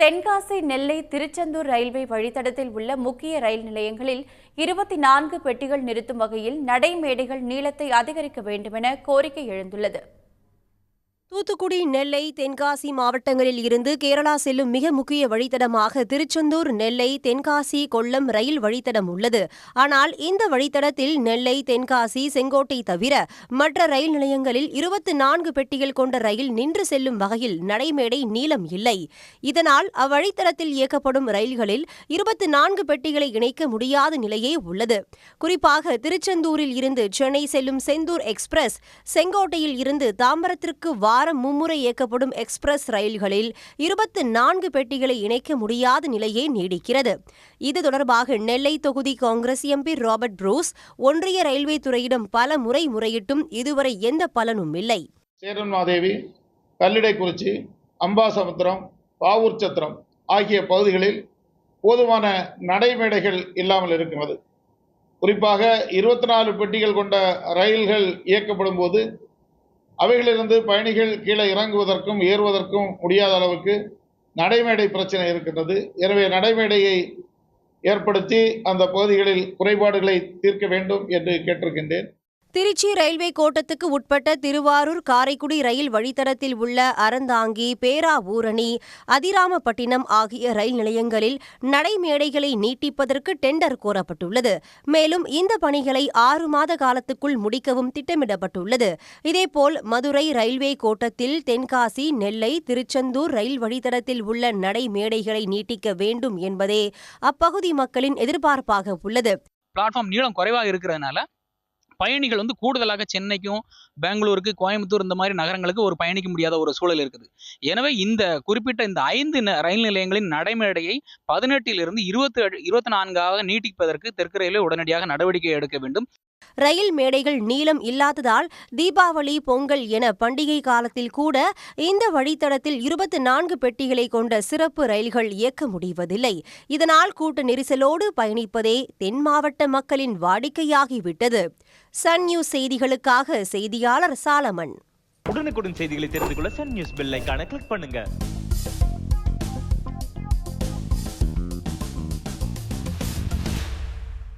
தென்காசி நெல்லை Tiruchendur railway வழித்தடத்தில் உள்ள முக்கிய ரயில் நிலையங்களில் 24 பெட்டிகள் நிறுத்தும் வகையில் நடைமேடைகள் நீளத்தை அதிகரிக்க வேண்டுமென கோரிக்கை எழுந்துள்ளது. தூத்துக்குடி, நெல்லை, தென்காசி மாவட்டங்களில் இருந்து கேரளா செல்லும் மிக முக்கிய வழித்தடமாக திருச்செந்தூர், நெல்லை, தென்காசி, கொல்லம் ரயில் வழித்தடம் உள்ளது. ஆனால் இந்த வழித்தடத்தில் நெல்லை, தென்காசி, செங்கோட்டை தவிர மற்ற ரயில் நிலையங்களில் 24 பெட்டிகள் கொண்ட ரயில் நின்று செல்லும் வகையில் நடைமேடை நீளம் இல்லை. இதனால் அவ்வழித்தடத்தில் இயக்கப்படும் ரயில்களில் 24 பெட்டிகளை இணைக்க முடியாத நிலையே உள்ளது. குறிப்பாக திருச்செந்தூரில் இருந்து சென்னை செல்லும் செந்தூர் எக்ஸ்பிரஸ், செங்கோட்டையில் இருந்து தாம்பரத்திற்கு மும்முறை இயக்கப்படும் எக்ஸ்பிரஸ் ரயில்களில் 24 பெட்டிகளை இணைக்க முடியாத நிலையே நீடிக்கிறது. இது தொடர்பாக நெல்லை தொகுதி காங்கிரஸ் எம்பி ராபர்ட் புரூஸ் ஒன்றிய ரயில்வே துறையிடம் பல முறை முறையிட்டும் இதுவரை எந்த பலனும் இல்லை. சேரன்மாதேவி, கல்லிடைக்குறிச்சி, அம்பாசமுத்திரம், பாவூர் சத்திரம் ஆகிய பகுதிகளில் போதுமான நடைமேடைகள் இல்லாமல் இருக்கிறது. குறிப்பாக 24 பெட்டிகள் கொண்ட ரயில்கள் இயக்கப்படும் போது அவைகளிலிருந்து பயணிகள் கீழே இறங்குவதற்கும் ஏறுவதற்கும் முடியாத அளவுக்கு நடைமேடை பிரச்சனை இருக்கின்றது. எனவே நடைமேடையை ஏற்படுத்தி அந்த பகுதிகளில் குறைபாடுகளை தீர்க்க வேண்டும் என்று கேட்டிருக்கின்றேன். திருச்சி ரயில்வே கோட்டத்துக்கு உட்பட்ட திருவாரூர், காரைக்குடி ரயில் வழித்தடத்தில் உள்ள அறந்தாங்கி, பேராவூரணி, அதிராமப்பட்டினம் ஆகிய ரயில் நிலையங்களில் நடைமேடைகளை நீட்டிப்பதற்கு டெண்டர் கோரப்பட்டுள்ளது. மேலும் இந்த பணிகளை 6 மாத காலத்துக்குள் முடிக்கவும் திட்டமிடப்பட்டுள்ளது. இதேபோல் மதுரை ரயில்வே கோட்டத்தில் தென்காசி, நெல்லை, திருச்செந்தூர் ரயில் வழித்தடத்தில் உள்ள நடைமேடைகளை நீட்டிக்க வேண்டும் என்பதே அப்பகுதி மக்களின் எதிர்பார்ப்பாக உள்ளது. பிளாட்ஃபார்ம் நீளம் குறைவாக இருக்கிறதுனால பயணிகள் கூடுதலாக சென்னைக்கும், பெங்களூருக்கு, கோயம்புத்தூர் இந்த மாதிரி நகரங்களுக்கு ஒரு பயணிக்க முடியாத ஒரு சூழல் இருக்குது. எனவே இந்த குறிப்பிட்ட இந்த 5 ரயில் நிலையங்களின் நடைமேடையை 18 24 நீட்டிப்பதற்கு தெற்கு ரயில்வே உடனடியாக நடவடிக்கை எடுக்க வேண்டும். ரயில் மேடைகள் நீளம் இல்லாததால் தீபாவளி, பொங்கல் என பண்டிகை காலத்தில் கூட இந்த வழித்தடத்தில் 24 பெட்டிகளை கொண்ட சிறப்பு ரயில்கள் இயக்க முடிவதில்லை. இதனால் கூட்ட நெரிசலோடு பயணிப்பதே தென் மாவட்ட மக்களின் வாடிக்கையாகிவிட்டது. சன் நியூஸ் செய்திகளுக்காக செய்தியாளர் சாலமன். உடனுக்குடன் செய்திகளை தெரிந்து கொள்ள சன் நியூஸ் பெல் ஐகானை கிளிக் பண்ணுங்க.